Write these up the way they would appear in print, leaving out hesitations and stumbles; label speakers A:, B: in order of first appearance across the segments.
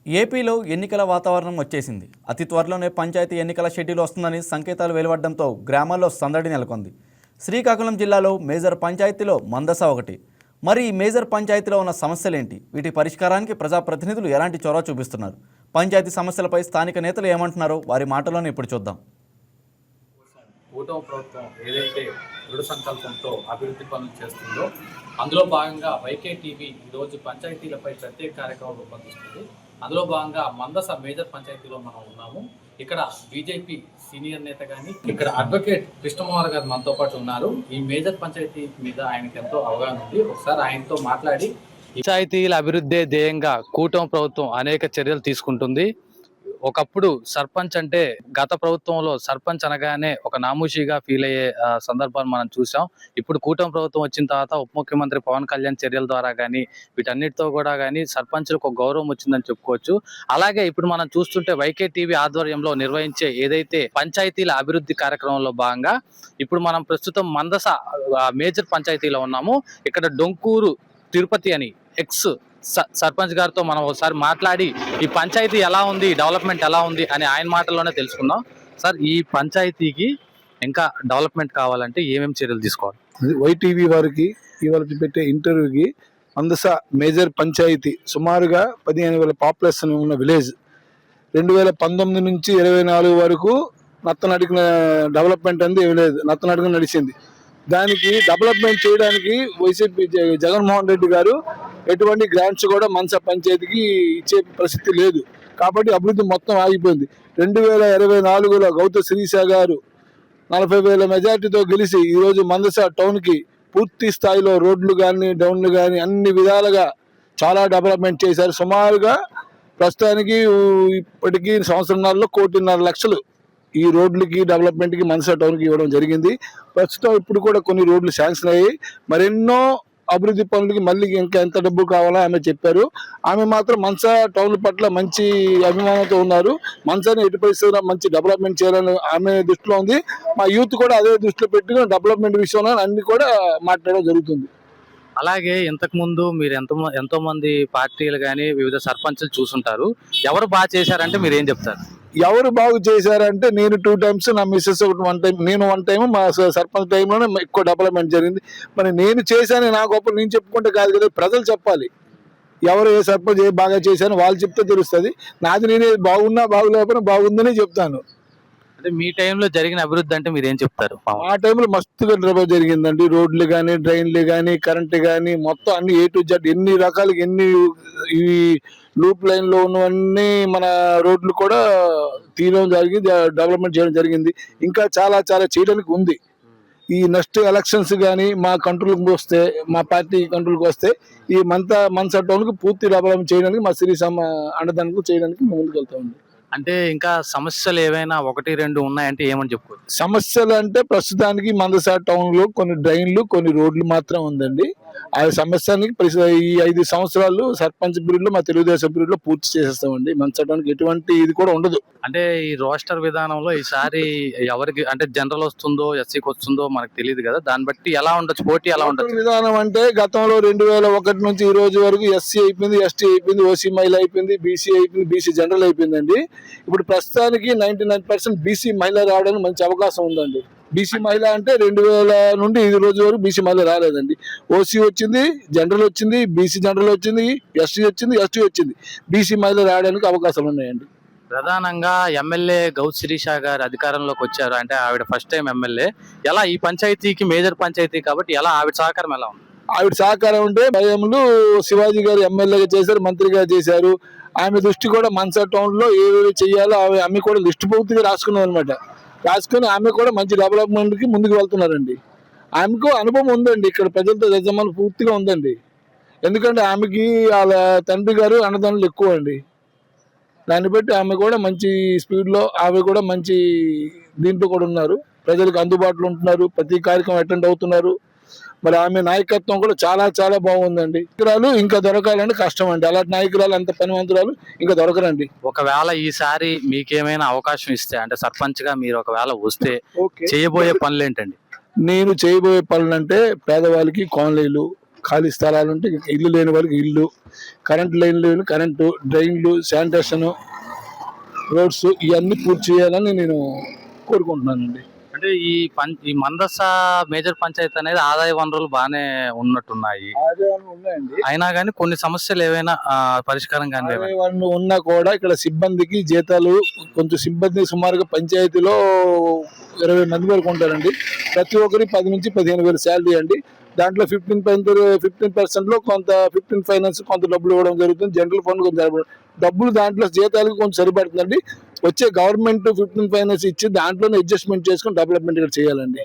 A: ఏపీలో ఎన్నికల వాతావరణం వచ్చేసింది. అతి త్వరలోనే పంచాయతీ ఎన్నికల షెడ్యూల్ వస్తుందని సంకేతాలు వెలువడడంతో గ్రామాల్లో సందడి నెలకొంది. శ్రీకాకుళం జిల్లాలో మేజర్ పంచాయతీలో మందస ఒకటి. మరి ఈ మేజర్ పంచాయతీలో ఉన్న సమస్యలేంటి? వీటి పరిష్కారానికి ప్రజాప్రతినిధులు ఎలాంటి చొరవ చూపిస్తున్నారు? పంచాయతీ సమస్యలపై స్థానిక నేతలు ఏమంటున్నారో వారి మాటలోనే ఇప్పుడు చూద్దాం.
B: కూటమి ప్రభుత్వం ఏదైతే దృఢ సంకల్పంతో అభివృద్ధి పనులు చేస్తుందో అందులో భాగంగా వైకే టీవీ ఈరోజు పంచాయతీలపై ప్రత్యేక కార్యక్రమం రూపొందిస్తుంది. అందులో భాగంగా మందస మేజర్ పంచాయతీలో మనం ఉన్నాము. ఇక్కడ బీజేపీ సీనియర్ నేత కానీ ఇక్కడ అడ్వకేట్ కృష్ణమోహన్ గారు మనతో పాటు ఉన్నారు. ఈ మేజర్ పంచాయతీ మీద ఆయనకి ఎంతో అవగాహన ఉంది. ఒకసారి ఆయనతో మాట్లాడి పంచాయతీల అభివృద్ధి ధ్యేయంగా కూటమి ప్రభుత్వం అనేక చర్యలు తీసుకుంటుంది. ఒకప్పుడు సర్పంచ్ అంటే గత ప్రభుత్వంలో సర్పంచ్ అనగానే ఒక నామూషిగా ఫీల్ అయ్యే సందర్భాలు మనం చూసాం. ఇప్పుడు కూటమి ప్రభుత్వం వచ్చిన తర్వాత ఉప ముఖ్యమంత్రి పవన్ కళ్యాణ్ చర్యల ద్వారా కానీ వీటన్నిటితో కూడా కానీ సర్పంచులకు ఒక గౌరవం వచ్చిందని చెప్పుకోవచ్చు. అలాగే ఇప్పుడు మనం చూస్తుంటే వైకే టీవీ ఆధ్వర్యంలో నిర్వహించే ఏదైతే పంచాయతీల అభివృద్ధి కార్యక్రమంలో భాగంగా ఇప్పుడు మనం ప్రస్తుతం మందస మేజర్ పంచాయతీలో ఉన్నాము. ఇక్కడ డొంకూరు తిరుపతి అని ఎక్స్ సర్పంచ్ గారితో మనం ఒకసారి మాట్లాడి ఈ పంచాయతీ ఎలా ఉంది, డెవలప్మెంట్ ఎలా ఉంది అని ఆయన మాటల్లోనే తెలుసుకుందాం. సార్, ఈ పంచాయతీకి ఇంకా డెవలప్మెంట్ కావాలంటే ఏమేమి చర్యలు తీసుకోవాలి?
C: వైటీవీ వారికి ఇవాళ పెట్టే ఇంటర్వ్యూకి మందస మేజర్ పంచాయతీ సుమారుగా 15,000 పాపులేషన్ ఉన్న విలేజ్ 2019 నుంచి 24 వరకు నత్తనడికిన డెవలప్మెంట్ అనేది ఏమి లేదు, నత్తనడికి నడిచింది. దానికి డెవలప్మెంట్ చేయడానికి వైసీపీ జగన్మోహన్ రెడ్డి గారు ఎటువంటి గ్రాంట్స్ కూడా మందస పంచాయతీకి ఇచ్చే పరిస్థితి లేదు. కాబట్టి అభివృద్ధి మొత్తం ఆగిపోయింది. 2024లో గౌతు శ్రీశా గారు 40,000 మెజార్టీతో గెలిచి ఈరోజు మందస టౌన్కి పూర్తి స్థాయిలో రోడ్లు కానీ డౌన్లు కానీ అన్ని విధాలుగా చాలా డెవలప్మెంట్ చేశారు. సుమారుగా ప్రస్తుతానికి ఇప్పటికీ సంవత్సరాల్లో 1.5 లక్షలు ఈ రోడ్లకి డెవలప్మెంట్కి మందస టౌన్కి ఇవ్వడం జరిగింది. ప్రస్తుతం ఇప్పుడు కూడా కొన్ని రోడ్లు శాంక్షన్ అయ్యాయి. మరెన్నో అభివృద్ధి పనులకి మళ్ళీ ఇంకా ఎంత డబ్బు కావాలో ఆమె చెప్పారు. ఆమె మాత్రం మందస టౌన్ పట్ల మంచి అభిమానంతో ఉన్నారు. మందసని ఎటు పరిస్థితుల్లో మంచి డెవలప్మెంట్ చేయాలని ఆమె దృష్టిలో ఉంది. మా యూత్ కూడా అదే దృష్టిలో పెట్టుకుని డెవలప్మెంట్ విషయంలో అన్ని కూడా మాట్లాడడం జరుగుతుంది.
B: అలాగే ఇంతకు ముందు మీరు ఎంతో మంది పార్టీలు కానీ వివిధ సర్పంచులు చూసుంటారు. ఎవరు బాగా చేశారంటే మీరు ఏం చెప్తారు?
C: ఎవరు బాగు చేశారంటే నేను 2 times, నా మిస్సెస్ ఒకటి 1 time, నేను 1 time, మా సర్పంచ్ టైంలోనే ఎక్కువ డెవలప్మెంట్ జరిగింది. మరి నేను చేశాను నా గొప్ప నేను చెప్పుకుంటే కాదు కదా, ప్రజలు చెప్పాలి. ఎవరు ఏ సర్పంచ్ ఏ బాగా చేశాను వాళ్ళు చెప్తే తెలుస్తుంది. నాది నేనే బాగున్నా బాగులేకపోయినా బాగుందని చెప్తాను.
B: అంటే మీ టైంలో జరిగిన అభివృద్ధి అంటే మీరు ఏం చెప్తారు?
C: ఆ టైంలో మస్తుగా డెవలప్ జరిగిందండి. రోడ్లు కానీ డ్రైన్లు కానీ కరెంటు కానీ మొత్తం అన్ని A to Z ఎన్ని రకాలుగా ఎన్ని ఈ లూప్ లైన్ లో ఉన్నవన్నీ మన రోడ్లు కూడా తీయడం జరిగింది, డెవలప్మెంట్ చేయడం జరిగింది. ఇంకా చాలా చాలా చేయడానికి ఉంది. ఈ నెక్స్ట్ ఎలక్షన్స్ కానీ మా కంట్రోల్కి వస్తే, మా పార్టీ కంట్రోల్కి వస్తే ఈ మందస టౌన్కి పూర్తి డెవలప్మెంట్ చేయడానికి మా శ్రీసమ్మ అండదానికి చేయడానికి మేము ముందుకు వెళ్తామండి.
B: అంటే ఇంకా సమస్యలు ఏవైనా 1-2 ఉన్నాయంటే ఏమని చెప్పుకోవచ్చు?
C: సమస్యలు అంటే ప్రస్తుతానికి మందస టౌన్ లో కొన్ని డ్రైన్లు కొన్ని రోడ్లు మాత్రం ఉందండి. ఆ సమస్యని ఈ 5 సంవత్సరాలు సర్పంచ్ పీరియడ్ లో మా తెలుగుదేశం పీరియడ్ లో పూర్తి చేసేస్తామండి. మందస టౌన్కి ఎటువంటి ఇది కూడా ఉండదు.
B: అంటే ఈ రోస్టర్ విధానంలో ఈసారి ఎవరికి అంటే జనరల్ వస్తుందో ఎస్సీకి వస్తుందో మనకు తెలియదు కదా, దాన్ని బట్టి ఎలా ఉండొచ్చు, పోటీ ఎలా ఉండొచ్చు?
C: విధానం అంటే గతంలో 2001 నుంచి ఈ రోజు వరకు ఎస్సీ అయిపోయింది, ఎస్టీ అయిపోయింది, ఓసీ మహిళ అయిపోయింది, బీసీ అయిపోయింది, బీసీ జనరల్ అయిపోయిందండి. ఇప్పుడు ప్రస్తుతానికి 99% బీసీ మహిళ రావడానికి మంచి అవకాశం ఉందండి. బీసీ మహిళ అంటే 2000 నుండి ఈ రోజు వరకు బీసీ మహిళ రాలేదండి. ఓసీ వచ్చింది, జనరల్ వచ్చింది, బీసీ జనరల్ వచ్చింది, ఎస్టీ వచ్చింది, ఎస్టీ వచ్చింది. బీసీ మహిళ రావడానికి అవకాశాలు ఉన్నాయండి.
B: ప్రధానంగా ఎమ్మెల్యే గౌతు శ్రీశా గారు అధికారంలోకి వచ్చారు అంటే ఆవిడ ఫస్ట్ టైం ఎమ్మెల్యే. ఎలా ఈ పంచాయతీకి మేజర్ పంచాయతీ కాబట్టి ఎలా ఆవిడ సహకారం ఎలా ఉంది?
C: ఆవిడ సహకారం ఉంటే భయంలో శివాజీ గారు ఎమ్మెల్యేగా చేశారు, మంత్రిగా చేశారు. ఆమె దృష్టి కూడా మందస టౌన్ లో ఏవేవి చేయాలో ఆమె కూడా లిస్ట్ పూర్తిగా రాసుకున్నాం అనమాట. రాసుకుని ఆమె కూడా మంచి డెవలప్మెంట్ కి ముందుకు వెళ్తున్నారండి. ఆమెకు అనుభవం ఉందండి, ఇక్కడ ప్రజలతో యజమానులు పూర్తిగా ఉందండి. ఎందుకంటే ఆమెకి వాళ్ళ తండ్రి గారు అన్నదానులు ఎక్కువ అండి. దాన్ని బట్టి ఆమె కూడా మంచి స్పీడ్లో ఆమె కూడా మంచి దీంట్లో కూడా ఉన్నారు, ప్రజలకు అందుబాటులో ఉంటున్నారు, ప్రతి కార్యక్రమం అటెండ్ అవుతున్నారు. మరి ఆమె నాయకత్వం కూడా చాలా చాలా బాగుందండి. నాయకురాలు ఇంకా దొరకాలంటే కష్టం అండి. అలాంటి నాయకురాలు అంత పనివంతురాలు ఇంకా దొరకరండి.
B: ఒకవేళ ఈసారి మీకేమైనా అవకాశం ఇస్తే అంటే సర్పంచ్ గా మీరు ఒకవేళ వస్తే చేయబోయే పనులు ఏంటండి?
C: నేను చేయబోయే పనులు అంటే పేదవాళ్ళకి కాలనీలు, ఖాళీ స్థలాలు ఉంటే ఇల్లు లేని వాళ్ళకి ఇల్లు, కరెంట్ లైన్లు, కరెంటు, డ్రైన్లు, శానిటేషను, రోడ్స్ ఇవన్నీ పూర్తి చేయాలని నేను కోరుకుంటున్నానండి.
B: అంటే ఈ మందస మేజర్ పంచాయతీ అనేది ఆదాయ వనరులు బాగానే ఉన్నట్టున్నాయి,
C: ఆదాయాలు ఉన్నాయండి.
B: అయినా కానీ కొన్ని సమస్యలు ఏవైనా పరిష్కారం కానీ
C: ఆదాయాలు ఉన్నా కూడా ఇక్కడ సిబ్బందికి జీతాలు కొంచెం సిబ్బంది సుమారుగా పంచాయతీలో 20 మంది వరకు ఉంటారండి. ప్రతి ఒక్కరికి 10 నుంచి 15,000 శాలరీ అండి. దాంట్లో 15% కొంత 15 ఫైనాన్స్ కొంత డబ్బులు ఇవ్వడం జరుగుతుంది. జనరల్ ఫండ్ కొంత డబ్బులు దాంట్లో జీతాలకు కొంచెం సరిపడుతుందండి. వచ్చే గవర్నమెంట్ 15 ఫైనాన్స్ ఇచ్చి దాంట్లోనే అడ్జస్ట్మెంట్ చేసుకుని డెవలప్మెంట్ ఇక్కడ చేయాలండి.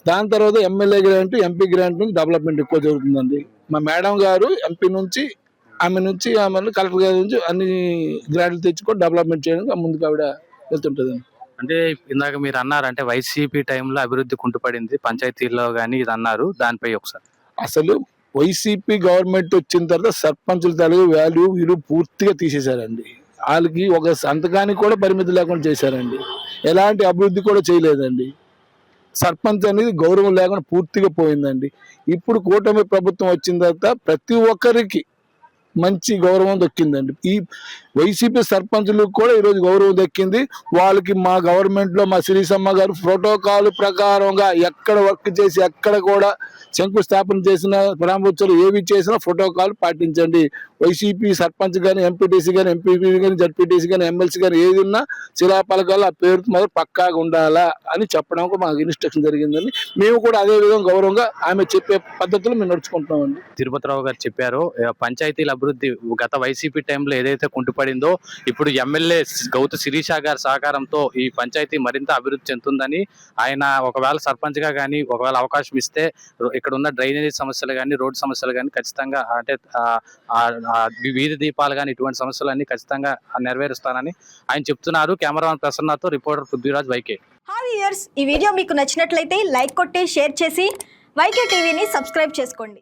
C: దాని తర్వాత ఎమ్మెల్యే గ్రాంట్, ఎంపీ గ్రాంట్ నుంచి డెవలప్మెంట్ ఎక్కువ జరుగుతుందండి. మా మేడం గారు ఎంపీ నుంచి ఆమె కలెక్టర్ గారి నుంచి అన్ని గ్రాంట్లు తెచ్చుకొని డెవలప్మెంట్ చేయడానికి ముందుకు ఆవిడ వెళ్తుంటదండి.
B: అంటే ఇందాక మీరు అన్నారు, అంటే వైసీపీ టైంలో అభివృద్ధి కుంటుపడింది పంచాయతీల్లో కానీ ఇది అన్నారు, దానిపై ఒకసారి.
C: అసలు వైసీపీ గవర్నమెంట్ వచ్చిన తర్వాత సర్పంచుల తాలూకు విలువ పూర్తిగా తీసేశారండి. వాళ్ళకి ఒక సంతకానికి కూడా పరిమితి లేకుండా చేశారండి. ఎలాంటి అభివృద్ధి కూడా చేయలేదండి. సర్పంచ్ అనేది గౌరవం లేకుండా పూర్తిగా పోయిందండి. ఇప్పుడు కూటమి ప్రభుత్వం వచ్చిన తర్వాత ప్రతి ఒక్కరికి మంచి గౌరవం దక్కిందండి. ఈ వైసీపీ సర్పంచులకు కూడా ఈరోజు గౌరవం దక్కింది. వాళ్ళకి మా గవర్నమెంట్ లో మా శ్రీసమ్మ గారు ప్రోటోకాల్ ప్రకారంగా ఎక్కడ వర్క్ చేసి ఎక్కడ కూడా శంకుస్థాపన చేసిన ప్రారంభోత్సవాలు ఏవి చేసినా ప్రోటోకాల్ పాటించండి. వైసీపీ సర్పంచ్ కానీ, ఎంపీటీసీ కానీ, ఎంపీపీ కానీ, జడ్పీటీసీ కానీ, ఎమ్మెల్సీ కానీ ఏది ఉన్నా శిలాపలకాలు ఆ పేరు మాత్రం పక్కాగా ఉండాలా అని చెప్పడానికి మాకు ఇన్స్ట్రక్షన్ జరిగిందండి. మేము కూడా అదే విధంగా గౌరవంగా ఆమె చెప్పే పద్ధతులు మేము నడుచుకుంటున్నామండి.
B: తిరుపతిరావు గారు చెప్పారు, పంచాయతీల అభివృద్ధి గత వైసీపీ టైంలో ఏదైతే కుంటుపడిందో ఇప్పుడు ఎమ్మెల్యే గౌతు శిరీష గారి సహకారంతో ఈ పంచాయతీ మరింత అభివృద్ధి చెందుతుందని, ఆయన ఒకవేళ సర్పంచ్ గా కానీ ఒకవేళ అవకాశం ఇస్తే ఇక్కడ ఉన్న డ్రైనేజీ సమస్యలు కానీ, రోడ్డు సమస్యలు కానీ ఖచ్చితంగా, అంటే వీధి దీపాలు కానీ ఇటువంటి సమస్యలన్నీ ఖచ్చితంగా నెరవేరుస్తానని ఆయన చెప్తున్నారు. కెమెరామెన్ ప్రసన్నతో reporter Prithviraj, YK.
D: Hi viewers, ఈ వీడియో మీకు నచ్చినట్లయితే లైక్ కొట్టి షేర్ చేసి వైకే టీవీని సబ్స్క్రైబ్ చేసుకోండి.